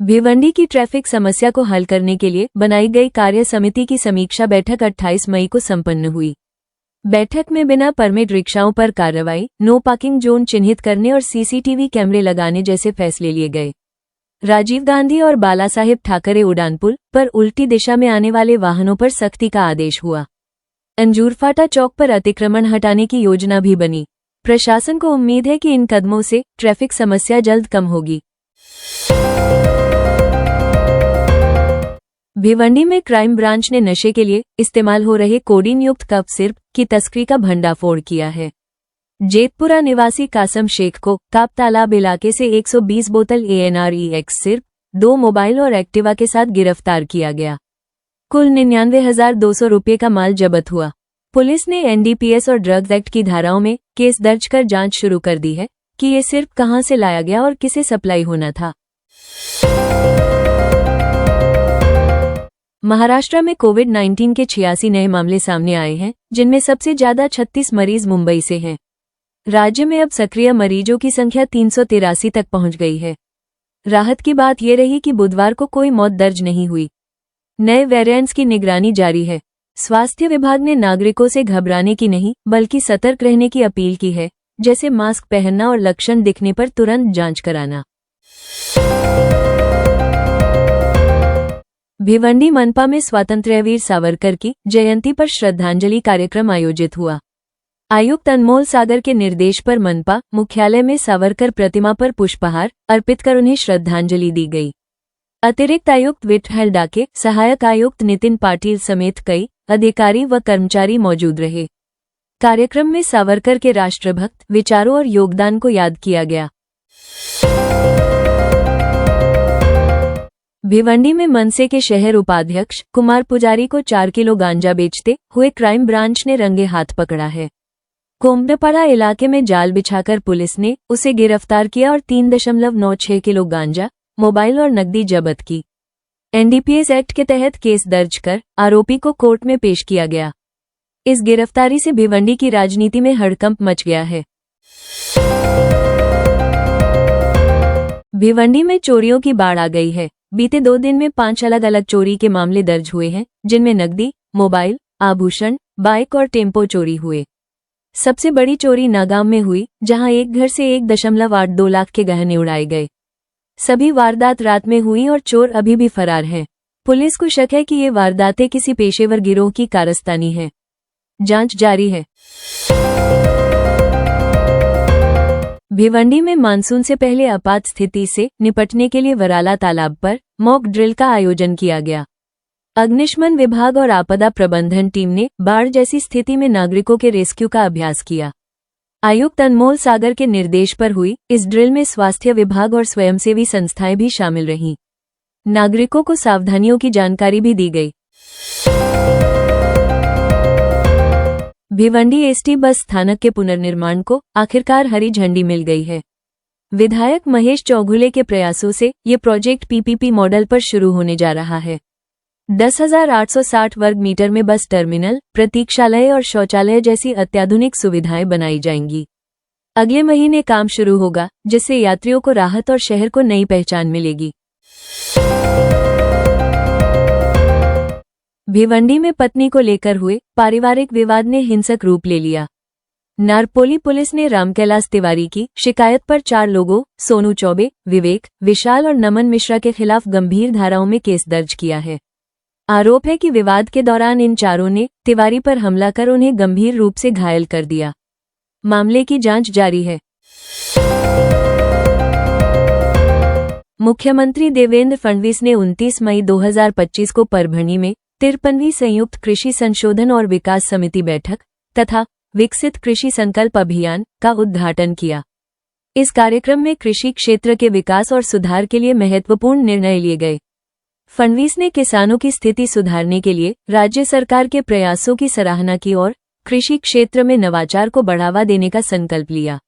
भिवंडी की ट्रैफिक समस्या को हल करने के लिए बनाई गई कार्य समिति की समीक्षा बैठक 28 मई को संपन्न हुई। बैठक में बिना परमिट रिक्शाओं पर कार्रवाई, नो पार्किंग जोन चिन्हित करने और सीसीटीवी कैमरे लगाने जैसे फैसले लिए गए। राजीव गांधी और बाला साहेब ठाकरे उड़ानपुल पर उल्टी दिशा में आने वाले वाहनों पर सख्ती का आदेश हुआ। अंजूरफाटा चौक पर अतिक्रमण हटाने की योजना भी बनी। प्रशासन को उम्मीद है कि इन कदमों से ट्रैफिक समस्या जल्द कम होगी। भिवंडी में क्राइम ब्रांच ने नशे के लिए इस्तेमाल हो रहे कोडीन युक्त कफ सिरप की तस्करी का भंडाफोड़ किया है। जेतपुरा निवासी कासम शेख को काप तालाब इलाके से 120 बोतल ANREX सिरप, 2 मोबाइल और एक्टिवा के साथ गिरफ्तार किया गया। कुल 99,200 रुपये का माल जब्त हुआ। पुलिस ने NDPS और ड्रग्स एक्ट की धाराओं में केस दर्ज कर जांच शुरू कर दी है कि ये सिर्फ कहां से लाया गया और किसे सप्लाई होना था। महाराष्ट्र में कोविड-19 के 86 नए मामले सामने आए हैं, जिनमें सबसे ज्यादा 36 मरीज मुंबई से हैं। राज्य में अब सक्रिय मरीजों की संख्या 383 तक पहुंच गई है। राहत की बात यह रही कि बुधवार को कोई मौत दर्ज नहीं हुई। नए वेरिएंट्स की निगरानी जारी है। स्वास्थ्य विभाग ने नागरिकों से घबराने की नहीं बल्कि सतर्क रहने की अपील की है, जैसे मास्क पहनना और लक्षण दिखने पर तुरंत जांच कराना। भिवंडी मनपा में स्वातंत्र्यवीर सावरकर की जयंती पर श्रद्धांजलि कार्यक्रम आयोजित हुआ। आयुक्त अनमोल सागर के निर्देश पर मनपा मुख्यालय में सावरकर प्रतिमा पर पुष्पहार अर्पित कर उन्हें श्रद्धांजलि दी गई। अतिरिक्त आयुक्त विठल डाके, सहायक आयुक्त नितिन पाटिल समेत कई अधिकारी व कर्मचारी मौजूद रहे। कार्यक्रम में सावरकर के राष्ट्रभक्त विचारों और योगदान को याद किया गया। भिवंडी में मनसे के शहर उपाध्यक्ष कुमार पुजारी को 4 किलो गांजा बेचते हुए क्राइम ब्रांच ने रंगे हाथ पकड़ा है। कोमडपाड़ा इलाके में जाल बिछाकर पुलिस ने उसे गिरफ्तार किया और 3.96 किलो गांजा, मोबाइल और नकदी जब्त की। NDPS एक्ट के तहत केस दर्ज कर आरोपी को कोर्ट में पेश किया गया। इस गिरफ्तारी से भिवंडी की राजनीति में हड़कंप मच गया है। भिवंडी में चोरियों की बाढ़ आ गई है। बीते 2 दिन में 5 अलग अलग चोरी के मामले दर्ज हुए हैं, जिनमें नकदी, मोबाइल, आभूषण, बाइक और टेम्पो चोरी हुए। सबसे बड़ी चोरी नागांव में हुई, जहां एक घर से 1.82 लाख के गहने उड़ाए गए। सभी वारदात रात में हुई और चोर अभी भी फरार हैं। पुलिस को शक है कि ये वारदातें किसी पेशेवर गिरोह की कारस्तानी है। जांच जारी है। भिवंडी में मानसून से पहले आपात स्थिति से निपटने के लिए वराला तालाब पर मॉक ड्रिल का आयोजन किया गया। अग्निशमन विभाग और आपदा प्रबंधन टीम ने बाढ़ जैसी स्थिति में नागरिकों के रेस्क्यू का अभ्यास किया। आयुक्त अनमोल सागर के निर्देश पर हुई इस ड्रिल में स्वास्थ्य विभाग और स्वयंसेवी संस्थाएं भी शामिल रहीं। नागरिकों को सावधानियों की जानकारी भी दी गई। भिवंडी ST बस स्थानक के पुनर्निर्माण को आखिरकार हरी झंडी मिल गई है। विधायक महेश चौघुले के प्रयासों से ये प्रोजेक्ट PPP मॉडल पर शुरू होने जा रहा है। 10,860 वर्ग मीटर में बस टर्मिनल, प्रतीक्षालय और शौचालय जैसी अत्याधुनिक सुविधाएं बनाई जाएंगी। अगले महीने काम शुरू होगा, जिससे यात्रियों को राहत और शहर को नई पहचान मिलेगी। भिवंडी में पत्नी को लेकर हुए पारिवारिक विवाद ने हिंसक रूप ले लिया। नारपोली पुलिस ने रामकैलाश तिवारी की शिकायत पर 4 लोगों सोनू चौबे, विवेक, विशाल और नमन मिश्रा के खिलाफ गंभीर धाराओं में केस दर्ज किया है। आरोप है कि विवाद के दौरान इन चारों ने तिवारी पर हमला कर उन्हें गंभीर रूप से घायल कर दिया। मामले की जांच जारी है। मुख्यमंत्री देवेंद्र फडणवीस ने 29 मई 2025 को परभणी में 53वीं संयुक्त कृषि संशोधन और विकास समिति बैठक तथा विकसित कृषि संकल्प अभियान का उद्घाटन किया। इस कार्यक्रम में कृषि क्षेत्र के विकास और सुधार के लिए महत्वपूर्ण निर्णय लिए गए। फडणवीस ने किसानों की स्थिति सुधारने के लिए राज्य सरकार के प्रयासों की सराहना की और कृषि क्षेत्र में नवाचार को बढ़ावा देने का संकल्प लिया।